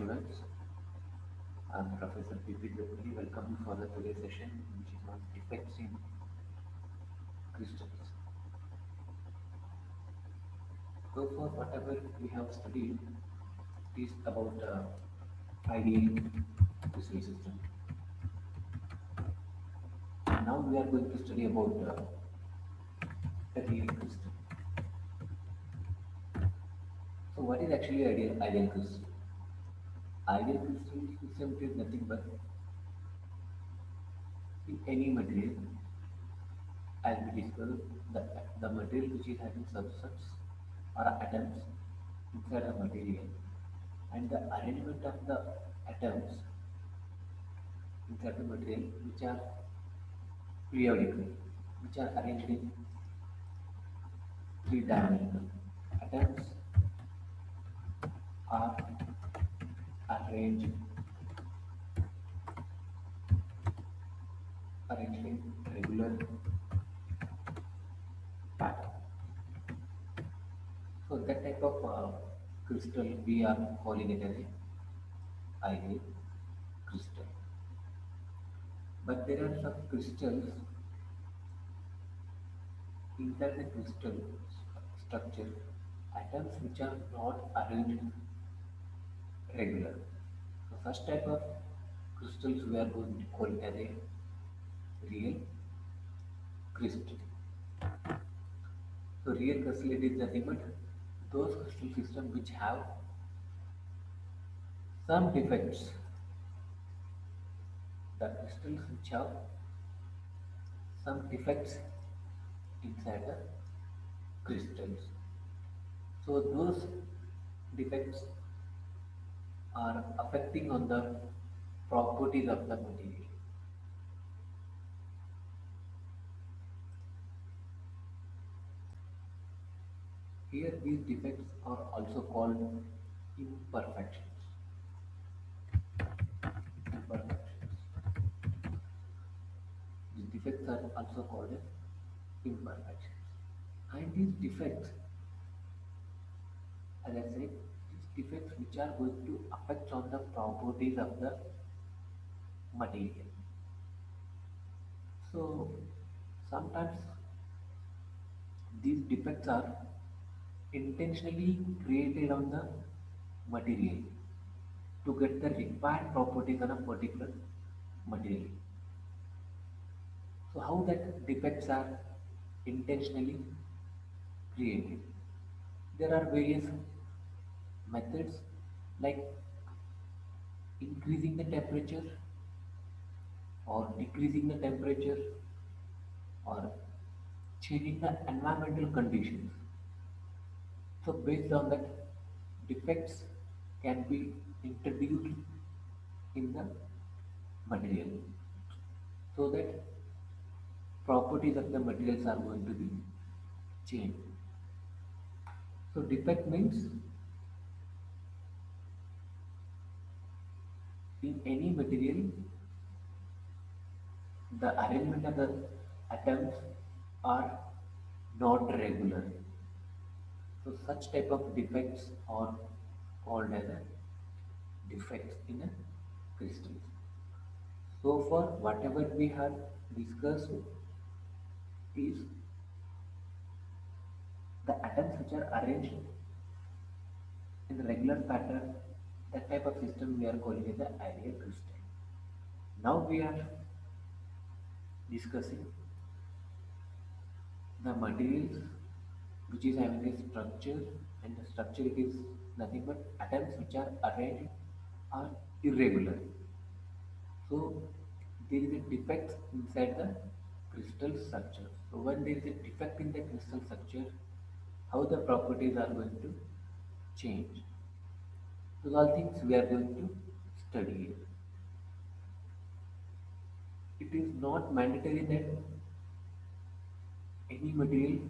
students. I'm Professor P.P. Jopali. Welcome you for the today's session, which is on defects in crystals. So, for whatever we have studied, it is about ideal crystal system. Now we are going to study about a real crystal. So, what is actually ideal crystal? Ideal crystal system is nothing but in any material, as we discussed, the material which is having substance or atoms inside the material and the arrangement of the atoms inside the material which are periodical, which are arranged in three dimensional. Atoms are arranged in regular pattern. So that type of crystal we are calling it as a ideal crystal. But there are some crystals inside the crystal structure, atoms which are not arranged regular. So such type of crystals we are going to call as a real crystal. So real crystal it is nothing but those crystal systems which have some defects. The crystals which have some defects inside the crystals. So those defects are affecting on the properties of the material. Here these defects are also called imperfections. Imperfections. These defects are also called as imperfections. And these defects, as I said, these defects which are going to affect on the properties of the material. So sometimes these defects are intentionally created on the material to get the required properties on a particular material. So how that defects are intentionally created? There are various methods like increasing the temperature or decreasing the temperature or changing the environmental conditions. So based on that, defects can be introduced in the material so that properties of the materials are going to be changed. So defect means in any material the arrangement of the atoms are not regular. So such type of defects are called as a defects in a crystal. So far whatever we have discussed is the atoms which are arranged in a regular pattern, that type of system we are calling it the ideal crystal. Now we are discussing the materials which is having a structure, and the structure it is nothing but atoms which are arranged are irregular. So there is a defect inside the crystal structure. So when there is a defect in the crystal structure, how the properties are going to change. Those all things we are going to study here. It is not mandatory that any material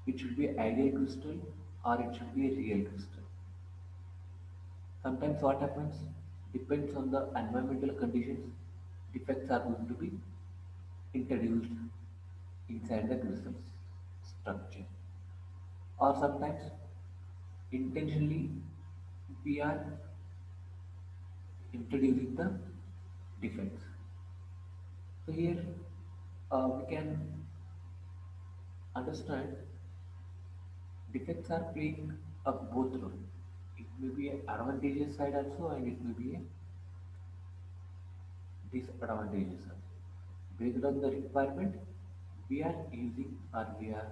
it should be ideal crystal or it should be a real crystal. Sometimes what happens depends on the environmental conditions, defects are going to be introduced inside the crystal structure. Or sometimes intentionally we are introducing the defects. So here we can understand defects are playing a both role. It may be an advantageous side also, and it may be a disadvantageous side. Based on the requirement, we are using or we are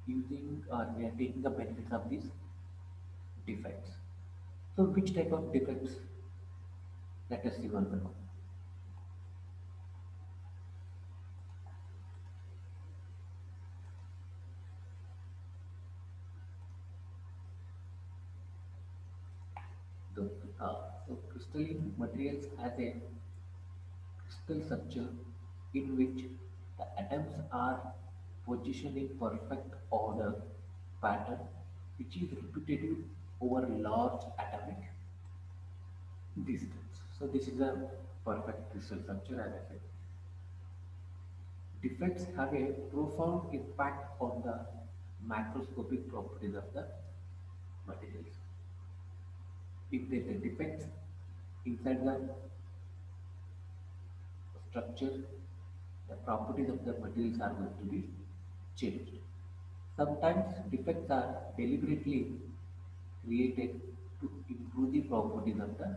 using or we are taking the benefits of these defects. So which type of defects? Let us see one by one. The, so crystalline materials has a crystal structure in which the atoms are positioned in perfect order pattern which is repetitive over large atomic distance. So this is a perfect crystal structure as I said. Defects have a profound impact on the macroscopic properties of the materials. If there is a defect inside the structure, the properties of the materials are going to be changed. Sometimes defects are deliberately created to improve the properties of the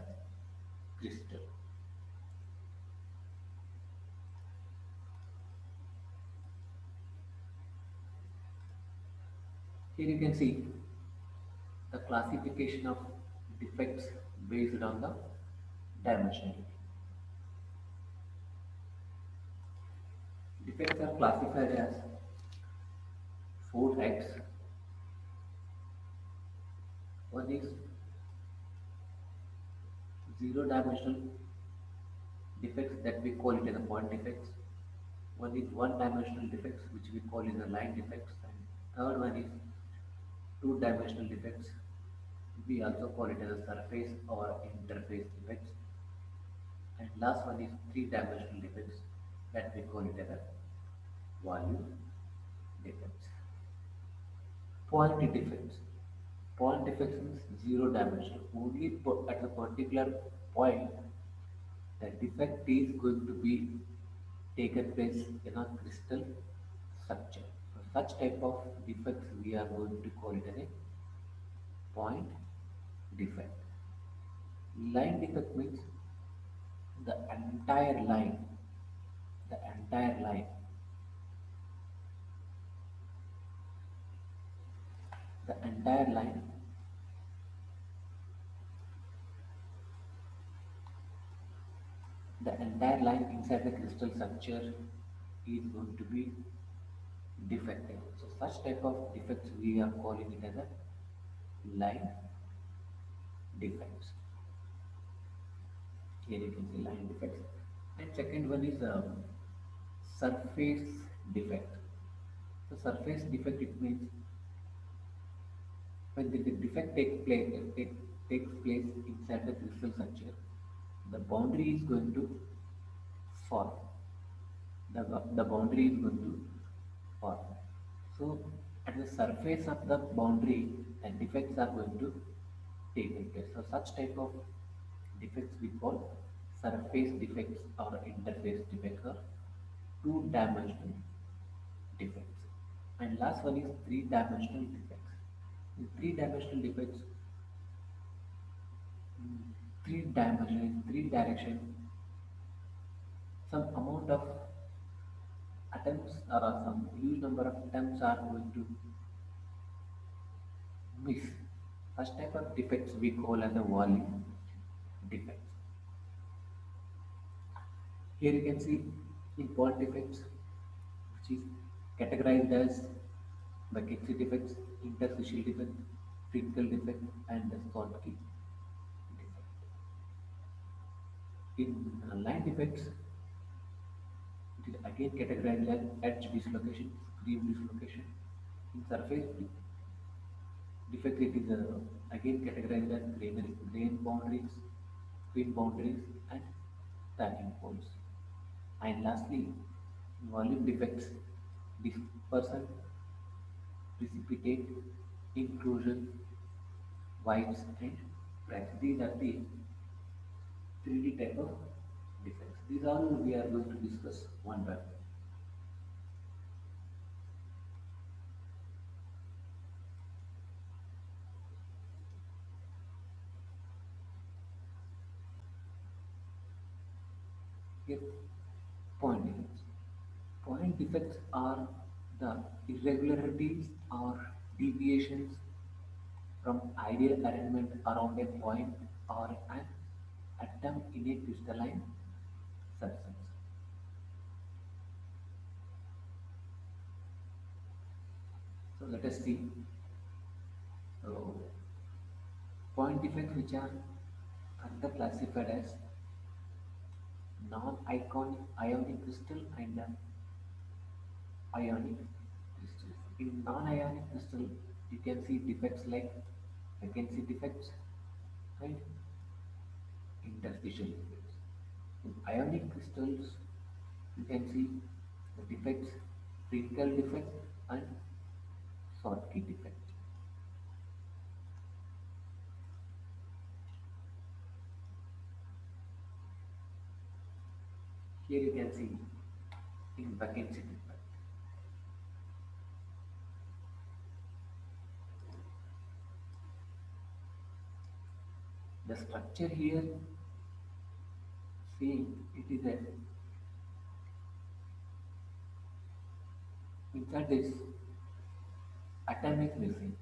crystal. Here you can see the classification of defects based on the dimensionality. Defects are classified as four types. One is zero dimensional defects that we call it as a point defects. One is one dimensional defects which we call as a line defects. And third one is two dimensional defects. We also call it as a surface or interface defects. And last one is three dimensional defects that we call it as a volume defects. Point defects. Point defects means zero dimensional. Only at a particular point the defect is going to be taken place in a crystal structure. So such type of defects we are going to call it as a point defect. Line defect means the entire line, the entire line, the entire line, the entire line inside the crystal structure is going to be defective. So such type of defects we are calling it as a line defects. Here you can see line defects. And second one is surface defect. So surface defect it means when the defect takes place inside the crystal structure, the boundary is going to form. The boundary is going to form. So at the surface of the boundary, the defects are going to take place. So such type of defects we call surface defects or interface defects or two-dimensional defects. And last one is three-dimensional defects. In three-dimensional defects, three dimension, in three direction, some amount of atoms or some huge number of atoms are going to miss. Such type of defects we call as a volume defects. Here you can see in point defects, which is categorized as the Baketsi defects, interstitial defect, Finkel defect, and the Schottky defect. In line defects, it is again categorized as edge dislocation, screen dislocation. In surface defect, it is again categorized as grain boundaries, screen boundaries, and stacking poles. And lastly, in volume defects, dispersion, precipitate, inclusion, whites, and cracks. These are the 3D type of defects. These all we are going to discuss one by one. Here, point defects. Point defects are the irregularities or deviations from ideal arrangement around a point or an atom in a crystalline substance. So let us see. So point defects which are further classified as non-ionic ionic crystal and ionic crystals. In non-ionic crystal, you can see defects like vacancy defects and interstitial defects. In ionic crystals, you can see the defects Friedel defect and Schottky defect. Here you can see in vacancy defect. The structure here, see, it is a inside this atom is missing.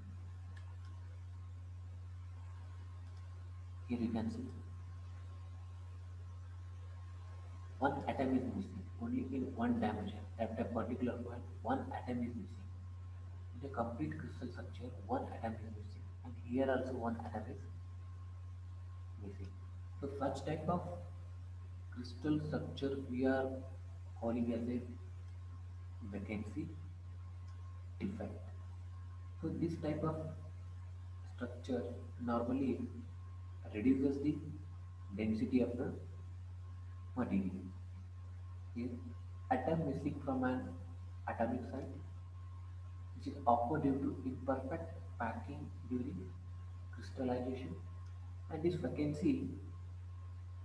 Here you can see one atom is missing. Only in one dimension at a particular point, one atom is missing. In the complete crystal structure, one atom is missing, and here also one atom is missing. So such type of crystal structure we are calling as a vacancy defect. So this type of structure normally reduces the density of the material. Here, atom missing from an atomic site, which is occur due to imperfect packing during crystallization, and this vacancy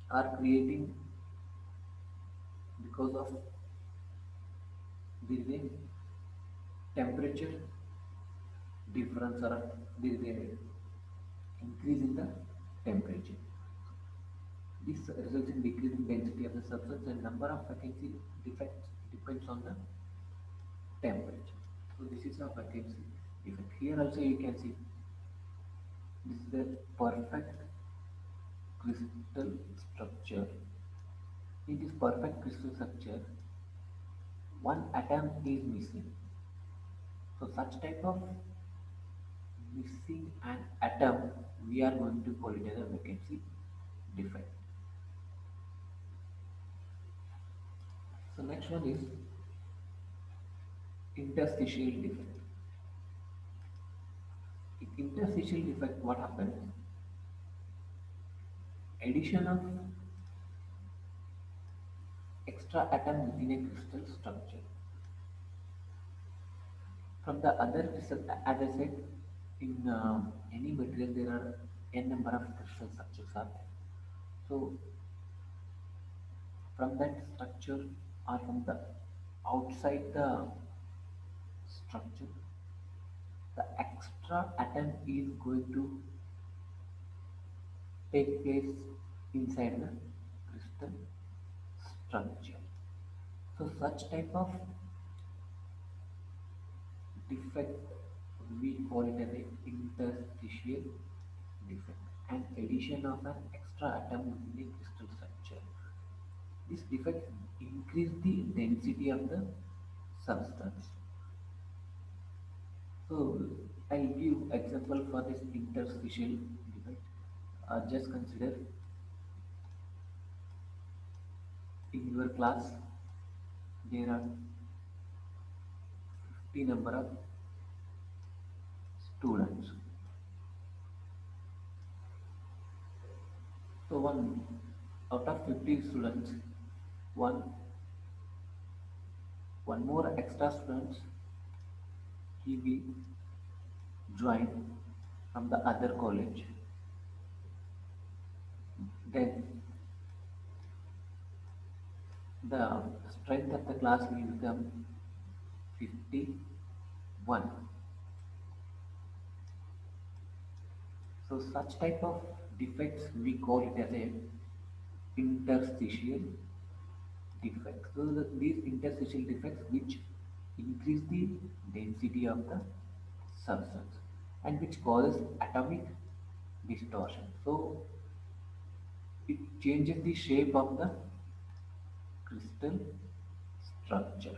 are creating because of there is a temperature difference or there is a increase in the temperature. This results in decrease in density of the substance and number of vacancy defects depends on the temperature. So this is a vacancy defect. Here also you can see this is the perfect crystal structure. In this perfect crystal structure, one atom is missing. So such type of missing an atom, we are going to call it as a vacancy defect. So next one is interstitial defect. In interstitial defect, what happens? Addition of extra atom within a crystal structure. From the other crystal, as I said, in any material there are n number of crystal structures are there. So from that structure or from the outside the structure, the extra atom is going to take place inside the crystal structure. So such type of defect we call it as an interstitial defect, an addition of an extra atom within a crystal structure. This defect increase the density of the substance. So I'll give example for this interstitial defect. Just consider in your class there are 50 number of students. So one out of 50 students, one one more extra students he will join from the other college. Then the strength of the class will become 51. So such type of defects we call it as a interstitial defects. So these interstitial defects which increase the density of the substance and which causes atomic distortion. So it changes the shape of the crystal structure.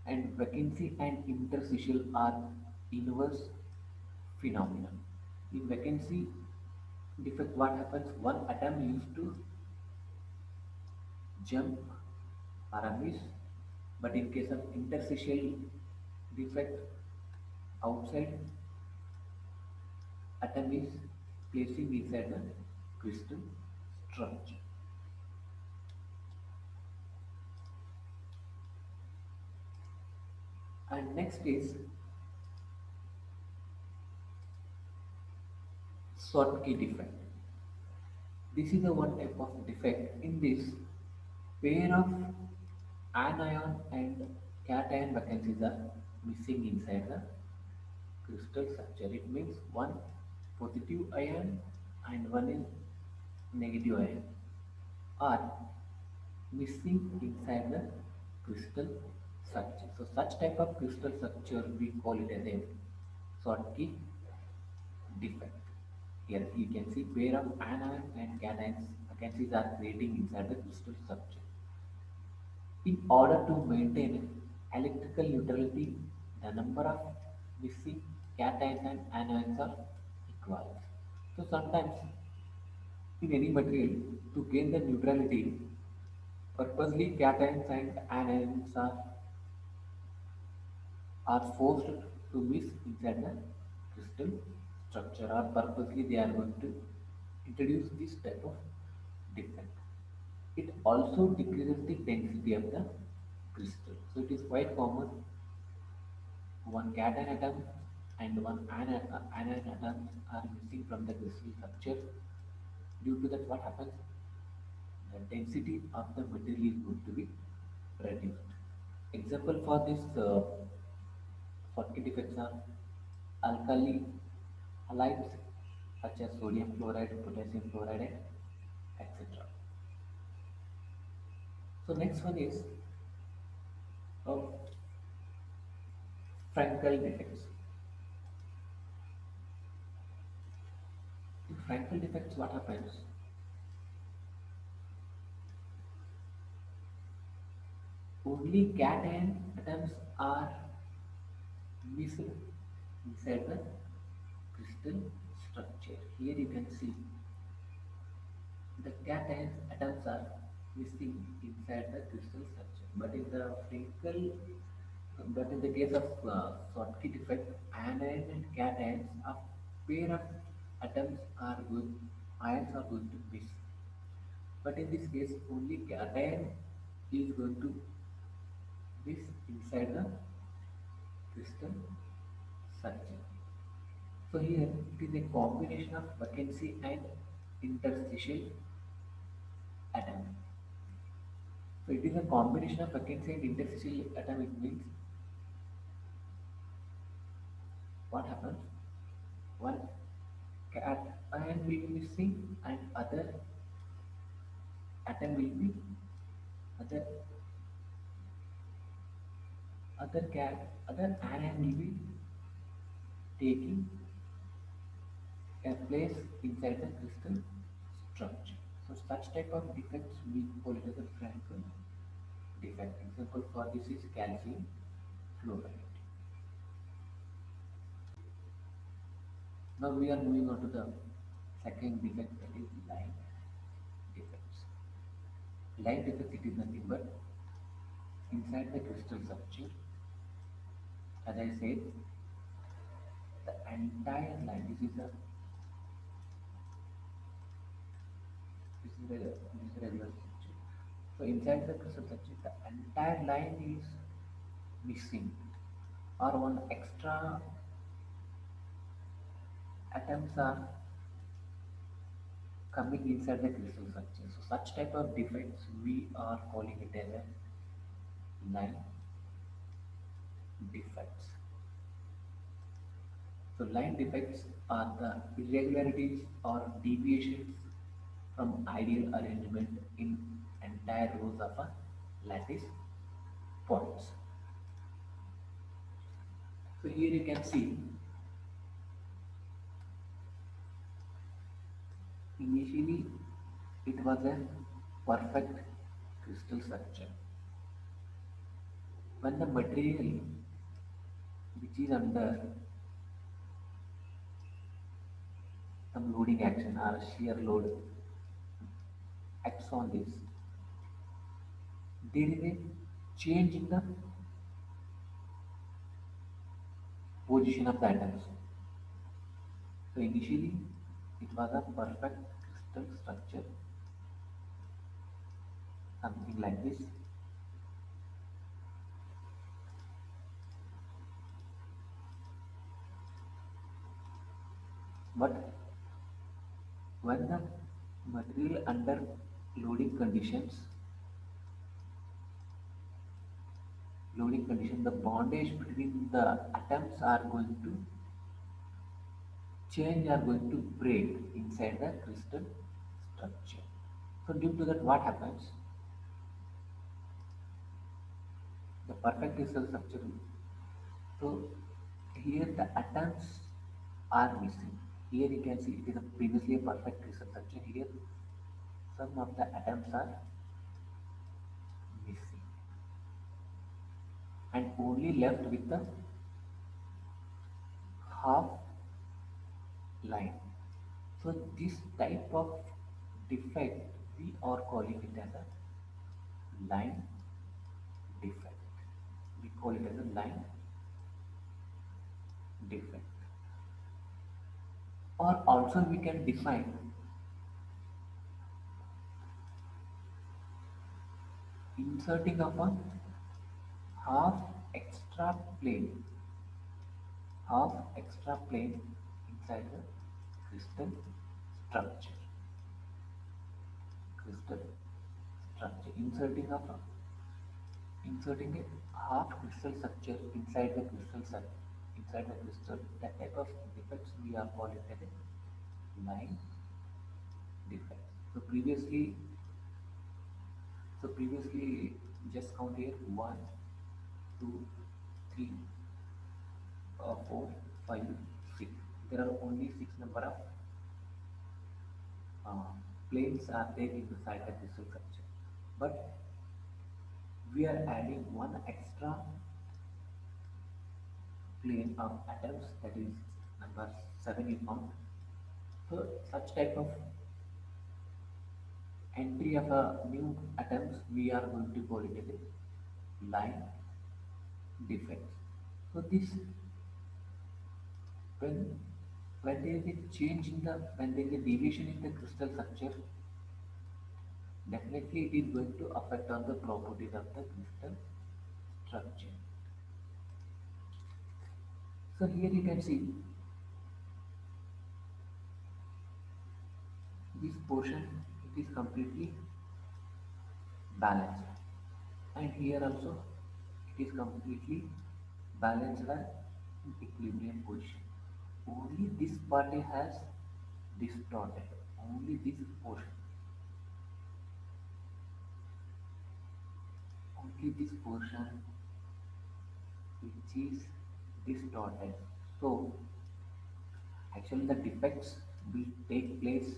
And vacancy and interstitial are inverse phenomena. In vacancy defect, what happens? One atom used to jump or a miss, but in case of interstitial defect, outside atom is placing inside the crystal structure. And next is Schottky defect. This is the one type of defect. In this, pair of anion and cation vacancies are missing inside the crystal structure. It means one positive ion and one is negative ion are missing inside the crystal structure. So such type of crystal structure we call it as a Schottky defect. Here you can see pair of anion and cations vacancies are creating inside the crystal structure. In order to maintain electrical neutrality, the number of missing cations and anions are equal. So sometimes in any material, to gain the neutrality, purposely cations and anions are forced to miss inside the crystal structure, or purposely they are going to introduce this type of defect. It also decreases the density of the crystal. So it is quite common one cation atom and one anion atom are missing from the crystal structure. Due to that, what happens? The density of the material is going to be reduced. Example for this Schottky defects are alkali halides such as sodium chloride, potassium chloride, etc. So next one is uh, Frankel defects. In Frankel defects, what happens? Only cation atoms are missing inside the crystal structure. Here you can see the cation atoms are missing inside the crystal structure. But in the case of Schottky defect, anion and cations, a pair of atoms are going, ions are going to miss. But in this case, only cation is going to miss inside the crystal structure. So here it is a combination of vacancy and interstitial atom. So it is a combination of vacancy and interstitial atom. It means what happens? One cation will be missing and atom will be other other anion will be taking a place inside the crystal structure. So such type of defects we call it as a Frankel defect. Example for this is calcium fluoride. Now we are moving on to the second defect, that is line defects. Line defect, it is nothing but inside the crystal structure. As I said, the entire line. This is regular structure. So inside the crystal structure, the entire line is missing, or one extra atoms are coming inside the crystal structure. So such type of defects we are calling it as a line defects. So line defects are the irregularities or deviations from ideal arrangement in entire rows of a lattice points. So here you can see initially it was a perfect crystal structure. When the material which is under some loading action or shear load acts on this, there is a change in the position of the atoms. So initially it was a perfect crystal structure, something like this. But when the material under loading condition, the bondage between the atoms are going to change, are going to break inside the crystal structure. So due to that, what happens? The perfect crystal structure. So here the atoms are missing. Here you can see it is a previously a perfect crystal structure. Here some of the atoms are missing and only left with the half line. So this type of defect we are calling it as a line defect. We call it as a line defect. Or also we can define inserting of a half extra plane, half extra plane inside the crystal structure. Crystal structure. Inserting a half crystal structure inside the crystal. That type of defects we are calling it as a line defect. So previously just count here one, two, three, 4, 5, 6. There are only six number of uh, planes are there in the side of crystal structure. But we are adding one extra plane of atoms, that is number 7 you found. So such type of entry of a new atoms we are going to call it as a line defects. So this when when there is a change in the when there is a deviation in the crystal structure, definitely it is going to affect on the properties of the crystal structure. So here you can see this portion, it is completely balanced, and here also it is completely balanced and equilibrium position. Only this part has distorted. Only this portion. Only this portion which is distorted. So actually the defects will take place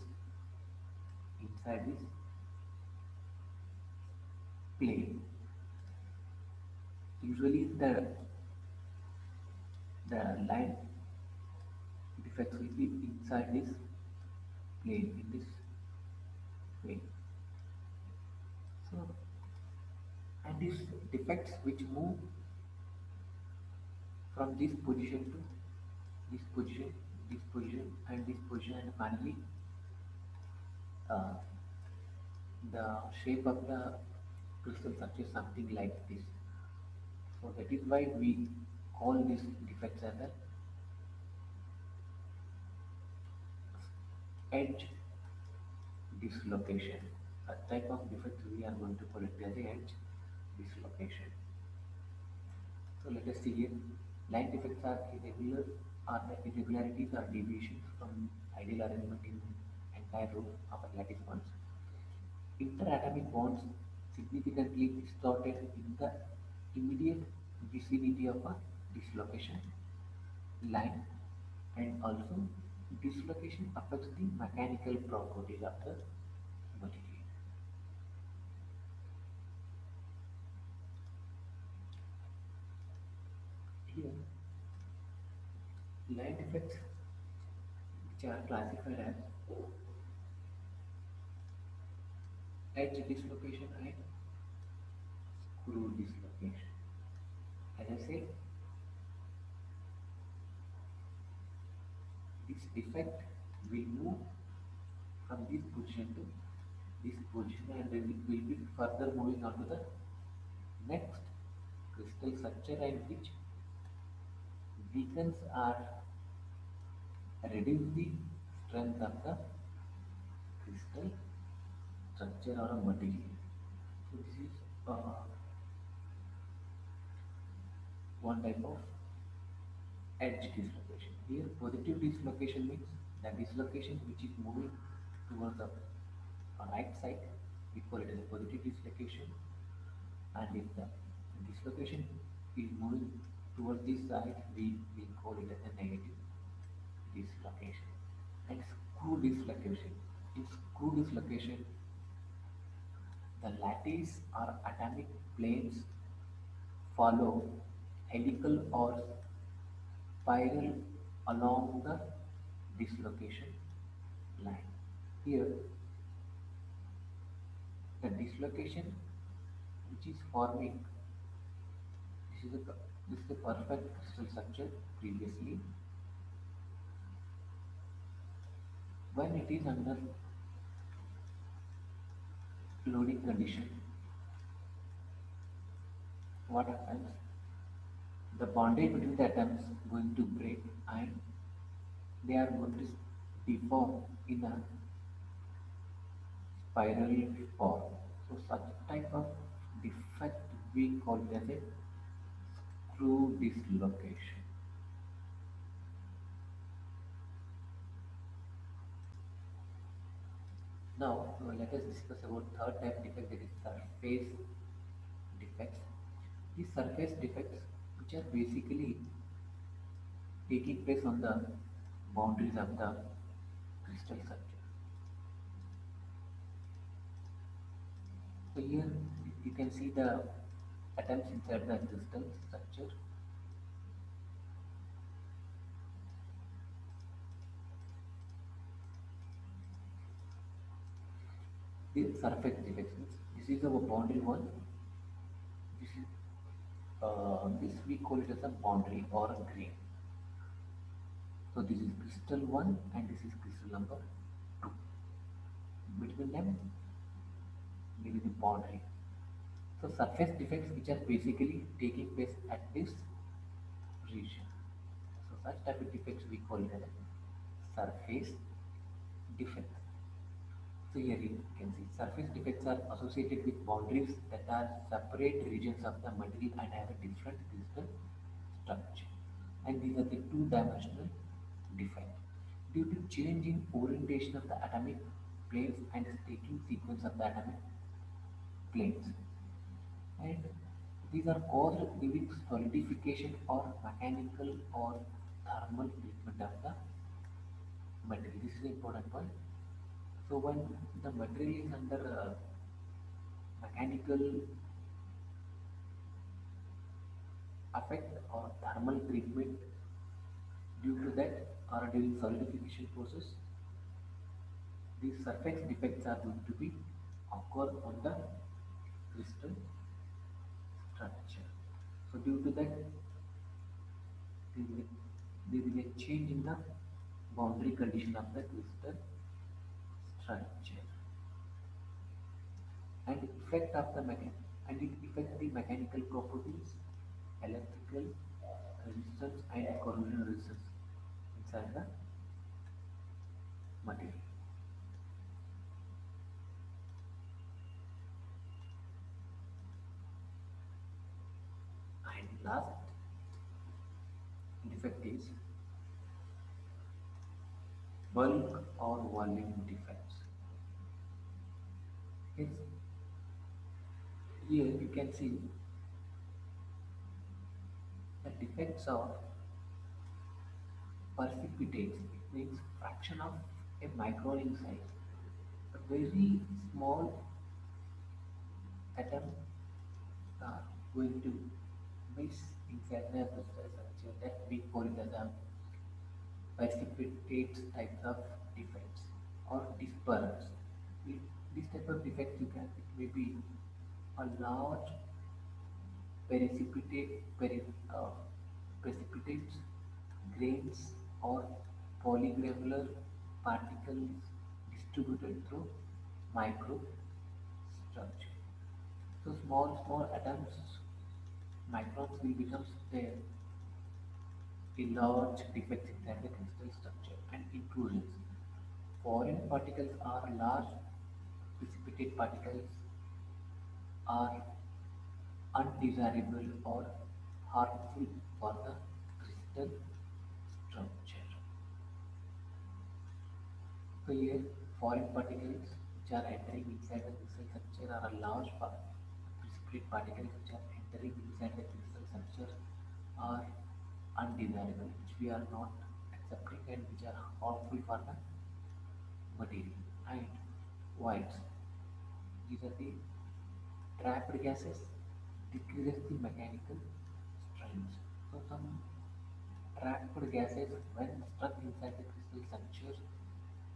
inside this plane. Usually the line defects will be inside this plane, in this plane. So and these defects which move from this position to this position, this position, and this position, and finally uh, the shape of the crystal structure is something like this. So that is why we call these defects as a edge dislocation. A type of defect we are going to call it as a edge dislocation. So let us see here. Line defects are irregular or the irregularities or deviations from ideal arrangement in entire row of a lattice bonds. Interatomic bonds significantly distorted in the immediate vicinity of a dislocation line, and also dislocation affects the mechanical properties of the material. Here, line defects which are classified as edge dislocation and screw dislocation. As I said, this defect will move from this position to this position, and then it will be further moving on to the next crystal structure, and which weakens or reduce the strength of the crystal structure or a material. So this is one type of edge dislocation. Here positive dislocation means the dislocation which is moving towards the right side, we call it as a positive dislocation, and if the dislocation is moving towards this side, we will call it as a negative dislocation. And screw dislocation. In screw dislocation, the lattice or atomic planes follow helical or spiral along the dislocation line. Here, the dislocation which is forming, this is a perfect crystal structure previously. When it is under loading condition, what happens? The bondage between the atoms going to break, and they are going to deform in a spiral form. So such type of defect we call it as a screw dislocation. Now let us discuss about third type defect, that is surface defects. These surface defects, which are basically taking place on the boundaries of the crystal structure. So here you can see the atoms inside the crystal structure. The surface defects means this is our boundary one. This is this we call it as a boundary or a grain. So this is crystal one and this is crystal number two. Between them there is a boundary. So surface defects which are basically taking place at this region. So such type of defects we call it as surface defects. So here you can see surface defects are associated with boundaries that are separate regions of the material and have a different crystal structure. And these are the two-dimensional defect. Due to change in orientation of the atomic planes and staking sequence of the atomic planes. And these are caused during solidification or mechanical or thermal treatment of the material. This is an important point. So when the material is under mechanical effect or thermal treatment, due to that or during solidification process, these surface defects are going to be occur on the crystal structure. So due to that, there is a change in the boundary condition of the crystal structure, and effect of the and it affects the mechanical properties, electrical resistance and corrosion resistance inside the material. Last defect is bulk or volume defects. Yes, here you can see the defects are precipitates. It means fraction of a micron in size. A very small atom are going to miss inside the crystal structure that we call it as a precipitate types of defects or dispersants. This type of defect you can it may be a large precipitate precipitates, grains or polygranular particles distributed through microstructure. So small atoms, microns will become there in large defects inside the crystal structure and intrusions. Foreign particles are large precipitate particles are undesirable or harmful for the crystal structure. So here foreign particles which are entering inside the crystal structure are a large precipitate particles which are entering inside the crystal structure are undesirable, which we are not accepting and which are harmful for the material. And voids, these are the trapped gases, decreases the mechanical strength. So some trapped gases when stuck inside the crystal structure,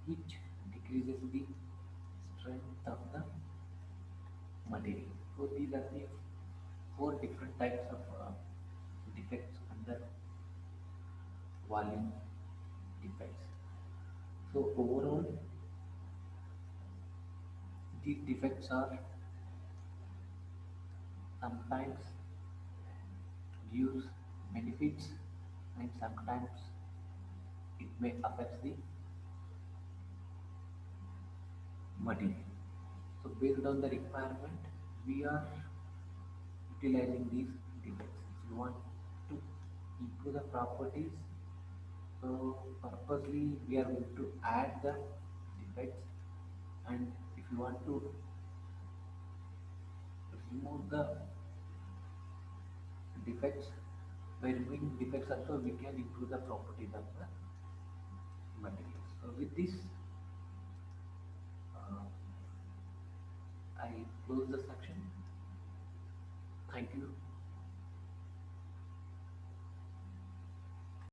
which decreases the strength of the material. So these are the four different types of defects under volume defects. So overall, these defects are sometimes gives benefits and sometimes it may affect the material. So based on the requirement, we are utilizing these defects. If you want to improve the properties, so purposely we are going to add the defects, and if you want to remove the defects, by removing defects also we can improve the properties of the materials. So with this, uh, I close the section. Thank you.